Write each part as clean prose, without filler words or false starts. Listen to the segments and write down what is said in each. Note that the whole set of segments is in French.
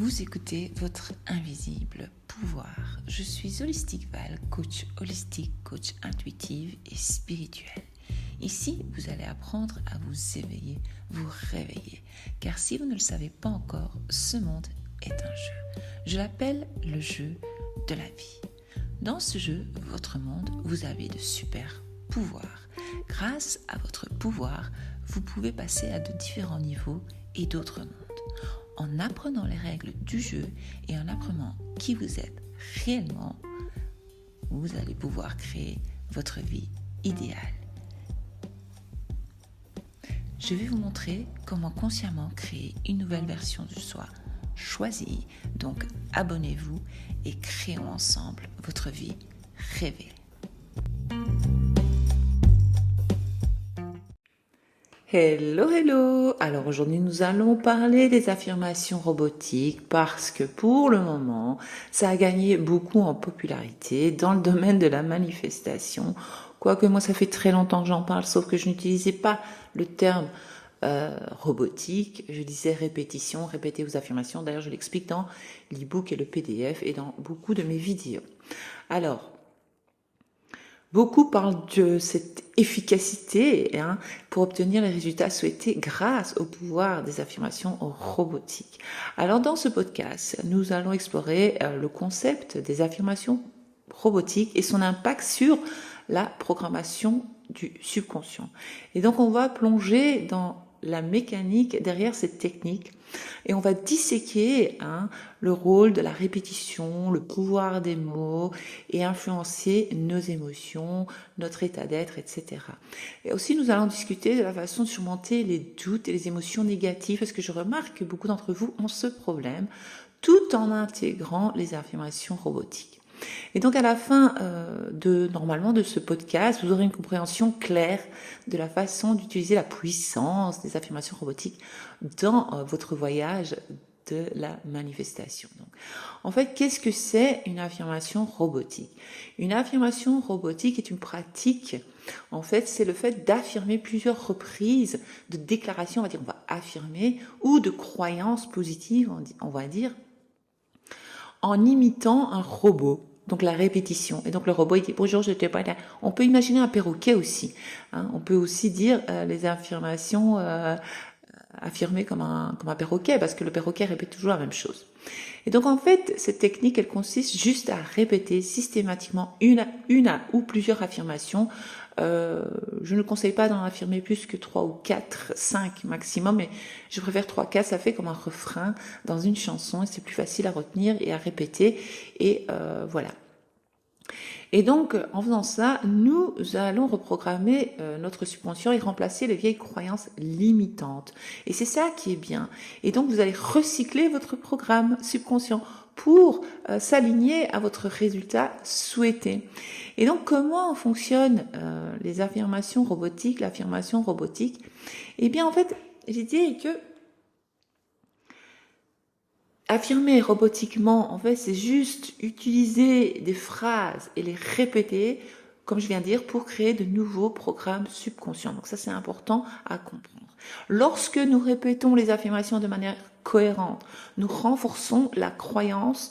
Vous écoutez votre invisible pouvoir. Je suis Holistic Val, coach holistique, coach intuitive et spirituel. Ici, vous allez apprendre à vous éveiller, vous réveiller. Car si vous ne le savez pas encore, ce monde est un jeu. Je l'appelle le jeu de la vie. Dans ce jeu, votre monde, vous avez de super pouvoirs. Grâce à votre pouvoir, vous pouvez passer à de différents niveaux et d'autres mondes. En apprenant les règles du jeu et en apprenant qui vous êtes réellement, vous allez pouvoir créer votre vie idéale. Je vais vous montrer comment consciemment créer une nouvelle version de soi choisie. Donc abonnez-vous et créons ensemble votre vie rêvée. Hello. Alors aujourd'hui nous allons parler des affirmations robotiques parce que pour le moment ça a gagné beaucoup en popularité dans le domaine de la manifestation. Quoique moi ça fait très longtemps que j'en parle, sauf que je n'utilisais pas le terme robotique, je disais répétition, répétez vos affirmations. D'ailleurs je l'explique dans l'e-book et le PDF et dans beaucoup de mes vidéos. Alors, beaucoup parlent de cette efficacité pour obtenir les résultats souhaités grâce au pouvoir des affirmations robotiques. Alors dans ce podcast, nous allons explorer le concept des affirmations robotiques et son impact sur la programmation du subconscient. Et donc on va plonger dans la mécanique derrière cette technique et on va disséquer le rôle de la répétition, le pouvoir des mots et influencer nos émotions, notre état d'être, etc. Et aussi nous allons discuter de la façon de surmonter les doutes et les émotions négatives parce que je remarque que beaucoup d'entre vous ont ce problème tout en intégrant les affirmations robotiques. Et donc à la fin normalement de ce podcast, vous aurez une compréhension claire de la façon d'utiliser la puissance des affirmations robotiques dans votre voyage de la manifestation. Donc, en fait, qu'est-ce que c'est une affirmation robotique ? Une affirmation robotique est une pratique, en fait, c'est le fait d'affirmer plusieurs reprises de déclarations, on va affirmer, ou de croyances positives, on va dire, en imitant un robot. Donc la répétition. Et donc le robot il dit bonjour, je te parle. On peut imaginer un perroquet aussi. On peut aussi dire les affirmations affirmées comme un perroquet parce que le perroquet répète toujours la même chose. Et donc en fait cette technique elle consiste juste à répéter systématiquement une ou plusieurs affirmations. Je ne conseille pas d'en affirmer plus que 3 ou 4, 5 maximum, mais je préfère 3, 4, ça fait comme un refrain dans une chanson et c'est plus facile à retenir et à répéter et voilà. Et donc, en faisant ça, nous allons reprogrammer notre subconscient et remplacer les vieilles croyances limitantes. Et c'est ça qui est bien. Et donc, vous allez recycler votre programme subconscient pour s'aligner à votre résultat souhaité. Et donc, comment fonctionnent les affirmations robotiques, l'affirmation robotique ? Eh bien, en fait, l'idée est que affirmer robotiquement, en fait, c'est juste utiliser des phrases et les répéter, comme je viens de dire, pour créer de nouveaux programmes subconscients. Donc ça, c'est important à comprendre. Lorsque nous répétons les affirmations de manière cohérente, nous renforçons la croyance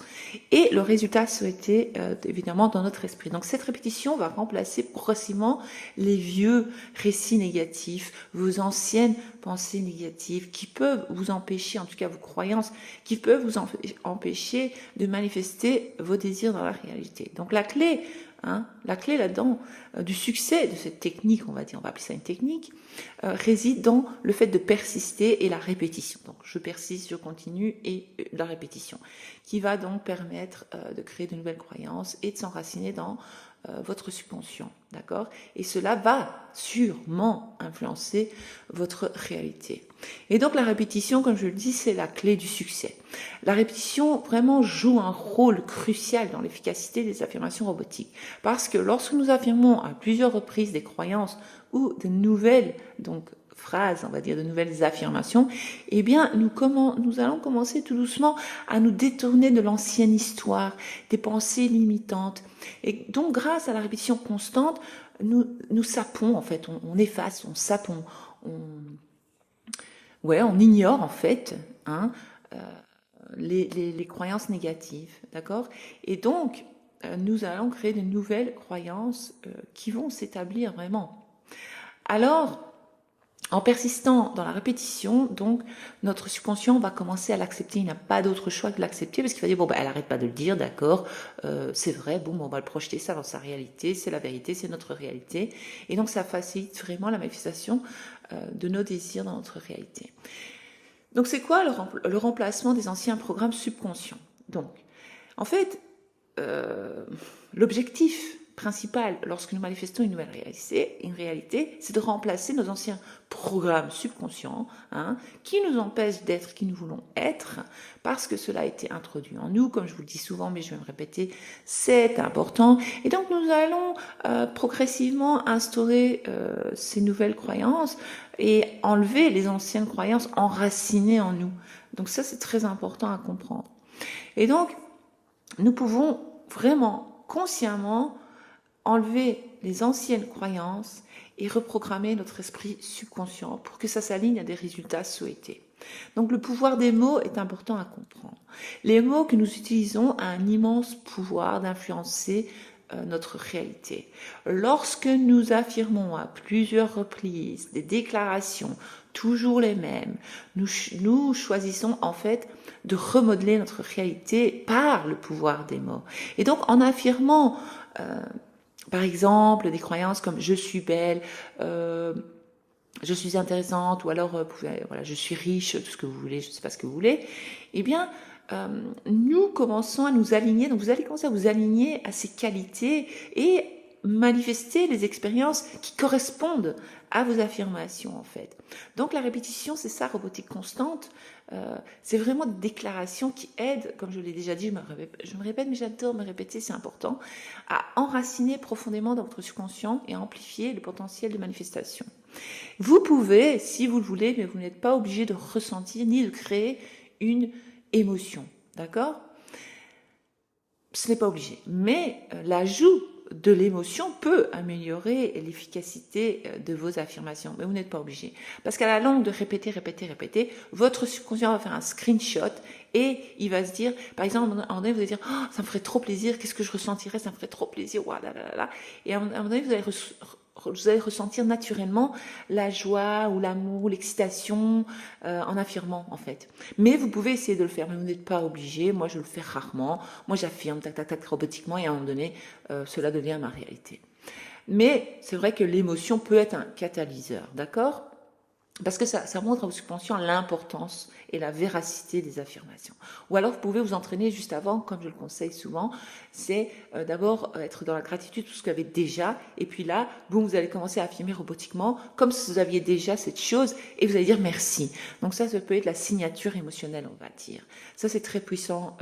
et le résultat souhaité, évidemment, dans notre esprit. Donc cette répétition va remplacer progressivement les vieux récits négatifs, vos anciennes pensées négatives qui peuvent vous empêcher, en tout cas vos croyances, qui peuvent vous empêcher de manifester vos désirs dans la réalité. Donc la clé là-dedans du succès de cette technique, on va appeler ça une technique, réside dans le fait de persister et la répétition. Donc je persiste, je continue et la répétition, qui va donc permettre de créer de nouvelles croyances et de s'enraciner dans votre subconscient, d'accord ? Et cela va sûrement influencer votre réalité. Et donc la répétition, comme je le dis, c'est la clé du succès. La répétition vraiment joue un rôle crucial dans l'efficacité des affirmations robotiques. Parce que lorsque nous affirmons à plusieurs reprises des croyances ou de nouvelles phrases, on va dire de nouvelles affirmations, eh bien nous allons commencer tout doucement à nous détourner de l'ancienne histoire, des pensées limitantes. Et donc grâce à la répétition constante, nous sapons en fait, on efface, on sape, on ignore en fait les croyances négatives, d'accord? Et donc, nous allons créer de nouvelles croyances qui vont s'établir vraiment. Alors, en persistant dans la répétition, donc, notre subconscient va commencer à l'accepter. Il n'a pas d'autre choix que de l'accepter parce qu'il va dire, bon, bah, elle arrête pas de le dire, d'accord, c'est vrai, bon, on va le projeter ça dans sa réalité, c'est la vérité, c'est notre réalité. Et donc, ça facilite vraiment la manifestation de nos désirs dans notre réalité. Donc, c'est quoi le remplacement des anciens programmes subconscients? Donc, en fait, l'objectif principal lorsque nous manifestons une nouvelle réalité, c'est de remplacer nos anciens programmes subconscients qui nous empêchent d'être qui nous voulons être parce que cela a été introduit en nous. Comme je vous le dis souvent, mais je vais me répéter, c'est important. Et donc nous allons progressivement instaurer ces nouvelles croyances et enlever les anciennes croyances enracinées en nous. Donc ça, c'est très important à comprendre. Et donc, nous pouvons vraiment consciemment enlever les anciennes croyances et reprogrammer notre esprit subconscient pour que ça s'aligne à des résultats souhaités. Donc le pouvoir des mots est important à comprendre. Les mots que nous utilisons ont un immense pouvoir d'influencer notre réalité. Lorsque nous affirmons à plusieurs reprises des déclarations toujours les mêmes, nous choisissons en fait de remodeler notre réalité par le pouvoir des mots. Et donc en affirmant par exemple des croyances comme je suis belle, je suis intéressante, ou alors voilà, je suis riche, tout ce que vous voulez, je ne sais pas ce que vous voulez, eh bien nous commençons à nous aligner, donc vous allez commencer à vous aligner à ces qualités et manifester les expériences qui correspondent à vos affirmations en fait. Donc la répétition, c'est ça, robotique constante, c'est vraiment des déclarations qui aident, comme je l'ai déjà dit, je me répète, mais j'adore me répéter, c'est important, à enraciner profondément dans votre subconscient et à amplifier le potentiel de manifestation. Vous pouvez, si vous le voulez, mais vous n'êtes pas obligé de ressentir ni de créer une émotion, d'accord? Ce n'est pas obligé, mais l'ajout de l'émotion peut améliorer l'efficacité de vos affirmations, mais vous n'êtes pas obligé. Parce qu'à la longue de répéter, votre subconscient va faire un screenshot et il va se dire, par exemple, à un moment donné, vous allez dire, oh, ça me ferait trop plaisir, qu'est-ce que je ressentirais, ça me ferait trop plaisir, là. Et à un moment donné, vous allez ressentir naturellement la joie ou l'amour, l'excitation en affirmant en fait. Mais vous pouvez essayer de le faire, mais vous n'êtes pas obligé. Moi, je le fais rarement. Moi, j'affirme tac, robotiquement et à un moment donné, cela devient ma réalité. Mais c'est vrai que l'émotion peut être un catalyseur, d'accord ? Parce que ça montre à vos subconscients l'importance et la véracité des affirmations. Ou alors vous pouvez vous entraîner juste avant, comme je le conseille souvent, c'est d'abord être dans la gratitude pour ce que vous avez déjà, et puis là, vous allez commencer à affirmer robotiquement, comme si vous aviez déjà cette chose, et vous allez dire merci. Donc ça peut être la signature émotionnelle, on va dire. Ça, c'est très puissant.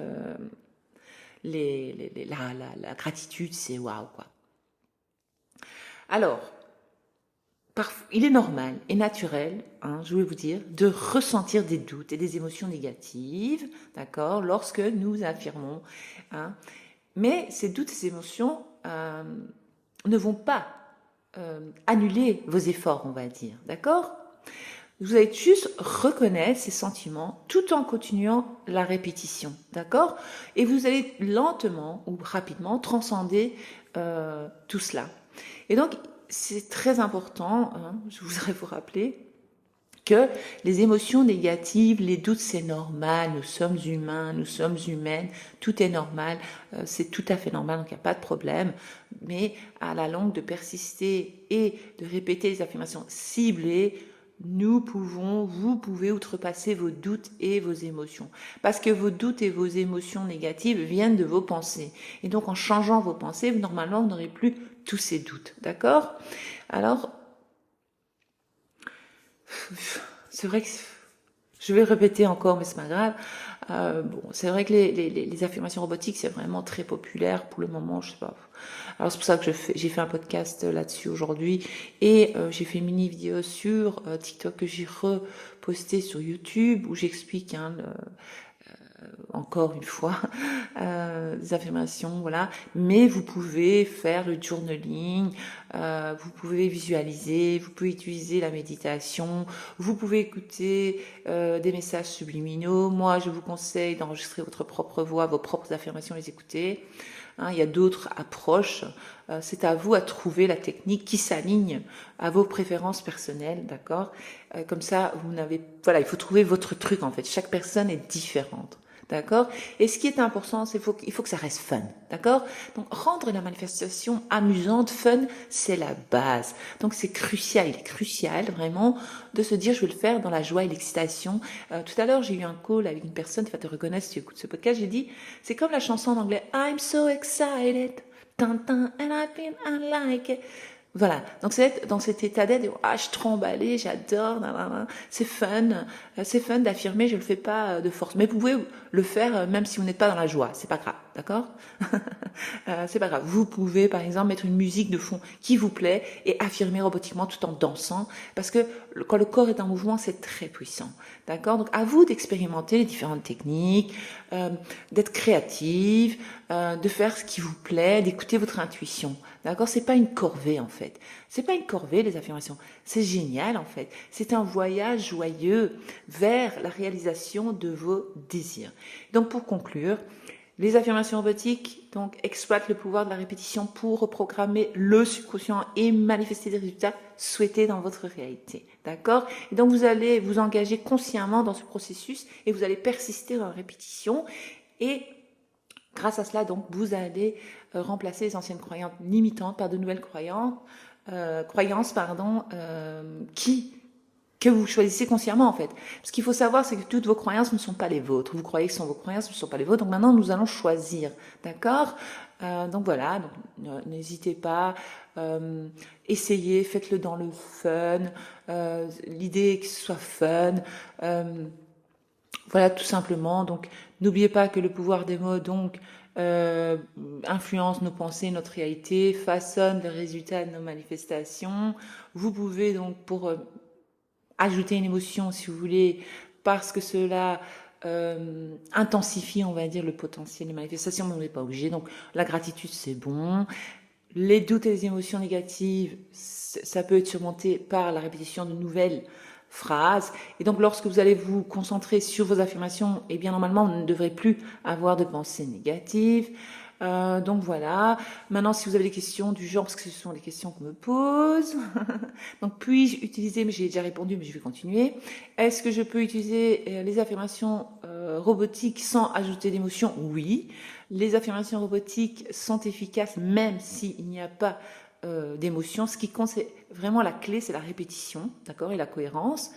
La gratitude, c'est waouh, quoi. Alors, il est normal et naturel, je vais vous dire, de ressentir des doutes et des émotions négatives, d'accord, lorsque nous affirmons. Mais ces doutes et ces émotions ne vont pas annuler vos efforts, on va dire, d'accord ? Vous allez juste reconnaître ces sentiments tout en continuant la répétition, d'accord ? Et vous allez lentement ou rapidement transcender tout cela. Et donc, c'est très important, je voudrais vous rappeler que les émotions négatives, les doutes, c'est normal, nous sommes humains, nous sommes humaines, tout est normal, c'est tout à fait normal, donc il n'y a pas de problème, mais à la longue de persister et de répéter les affirmations ciblées, vous pouvez outrepasser vos doutes et vos émotions. Parce que vos doutes et vos émotions négatives viennent de vos pensées. Et donc en changeant vos pensées, normalement, vous n'aurez plus tous ces doutes. D'accord ? Alors, c'est vrai que je vais le répéter encore, mais c'est pas grave. C'est vrai que les affirmations robotiques, c'est vraiment très populaire pour le moment, je sais pas. Alors c'est pour ça que j'ai fait un podcast là-dessus aujourd'hui et j'ai fait une mini vidéo sur TikTok que j'ai reposté sur YouTube où j'explique encore une fois, des affirmations, voilà. Mais vous pouvez faire le journaling, vous pouvez visualiser, vous pouvez utiliser la méditation, vous pouvez écouter des messages subliminaux. Moi, je vous conseille d'enregistrer votre propre voix, vos propres affirmations, les écouter. Hein, il y a d'autres approches. C'est à vous à trouver la technique qui s'aligne à vos préférences personnelles, d'accord. Comme ça, voilà, il faut trouver votre truc en fait. Chaque personne est différente. D'accord. Et ce qui est important, c'est qu'il faut que ça reste fun. D'accord. Donc, rendre la manifestation amusante, fun, c'est la base. Donc, c'est crucial. Il est crucial, vraiment, de se dire, je vais le faire dans la joie et l'excitation. Tout à l'heure, j'ai eu un call avec une personne, tu vas te reconnaître si tu écoutes ce podcast. J'ai dit, c'est comme la chanson en anglais, I'm so excited. And I feel I like it. Voilà, donc c'est dans cet état d'être, je suis trop emballée, j'adore, c'est fun d'affirmer, je le fais pas de force. Mais vous pouvez le faire même si vous n'êtes pas dans la joie, c'est pas grave, d'accord. C'est pas grave. Vous pouvez par exemple mettre une musique de fond qui vous plaît et affirmer robotiquement tout en dansant, parce que quand le corps est en mouvement, c'est très puissant, d'accord. Donc à vous d'expérimenter les différentes techniques, d'être créative, de faire ce qui vous plaît, d'écouter votre intuition. D'accord, c'est pas une corvée en fait. C'est pas une corvée les affirmations. C'est génial en fait. C'est un voyage joyeux vers la réalisation de vos désirs. Donc pour conclure, les affirmations robotiques donc exploitent le pouvoir de la répétition pour reprogrammer le subconscient et manifester des résultats souhaités dans votre réalité. D'accord? Et donc vous allez vous engager consciemment dans ce processus et vous allez persister dans la répétition et grâce à cela, donc, vous allez remplacer les anciennes croyances limitantes par de nouvelles croyances, que vous choisissez consciemment, en fait. Ce qu'il faut savoir, c'est que toutes vos croyances ne sont pas les vôtres. Vous croyez que ce sont vos croyances, ne sont pas les vôtres. Donc maintenant, nous allons choisir, d'accord. Donc voilà, n'hésitez pas, essayez, faites-le dans le fun. L'idée est que ce soit fun. Voilà, tout simplement. Donc, n'oubliez pas que le pouvoir des mots, donc, influence nos pensées, notre réalité, façonne le résultat de nos manifestations. Vous pouvez donc, pour ajouter une émotion, si vous voulez, parce que cela intensifie, on va dire, le potentiel des manifestations, mais on n'est pas obligé. Donc, la gratitude, c'est bon. Les doutes et les émotions négatives, ça peut être surmonté par la répétition de nouvelles phrases. Et donc, lorsque vous allez vous concentrer sur vos affirmations, eh bien, normalement, on ne devrait plus avoir de pensées négatives. Donc voilà. Maintenant, si vous avez des questions du genre, parce que ce sont des questions qu'on me pose. Donc, puis-je utiliser, mais j'ai déjà répondu, mais je vais continuer. Est-ce que je peux utiliser les affirmations robotiques sans ajouter d'émotion? Oui. Les affirmations robotiques sont efficaces même s'il n'y a pas d'émotion. Ce qui compte, c'est vraiment la clé, c'est la répétition, d'accord, et la cohérence.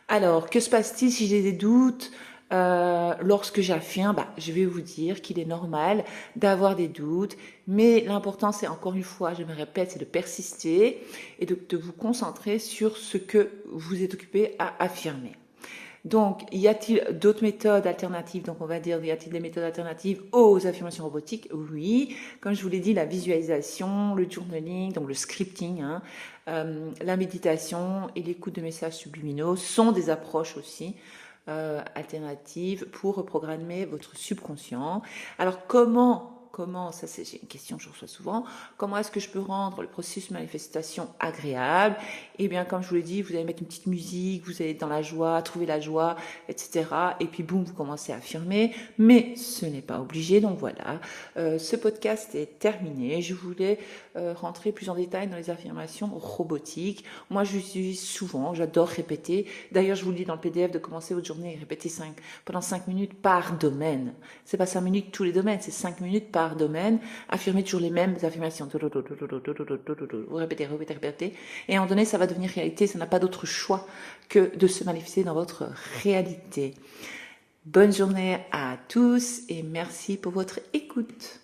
Alors, que se passe-t-il si j'ai des doutes? Lorsque j'affirme, je vais vous dire qu'il est normal d'avoir des doutes, mais l'important, c'est encore une fois, je me répète, c'est de persister et de vous concentrer sur ce que vous êtes occupé à affirmer. Donc, y a-t-il d'autres méthodes alternatives? Donc, on va dire, y a-t-il des méthodes alternatives aux affirmations robotiques? Oui. Comme je vous l'ai dit, la visualisation, le journaling, donc le scripting, la méditation et l'écoute de messages subliminaux sont des approches aussi alternatives pour reprogrammer votre subconscient. Alors, comment, ça c'est une question que je reçois souvent, comment est-ce que je peux rendre le processus de manifestation agréable? Eh bien, comme je vous l'ai dit, vous allez mettre une petite musique, vous allez être dans la joie, trouver la joie, etc. Et puis boum, vous commencez à affirmer, mais ce n'est pas obligé, donc voilà. Ce podcast est terminé. Je voulais rentrer plus en détail dans les affirmations robotiques. Moi, je l'utilise souvent, j'adore répéter. D'ailleurs, je vous le dis dans le PDF de commencer votre journée et répéter pendant 5 minutes par domaine. C'est pas 5 minutes tous les domaines, c'est 5 minutes par domaine. Affirmez toujours les mêmes affirmations. Vous répétez. Et à un moment donné, ça va devenir réalité. Ça n'a pas d'autre choix que de se manifester dans votre réalité. Bonne journée à tous et merci pour votre écoute.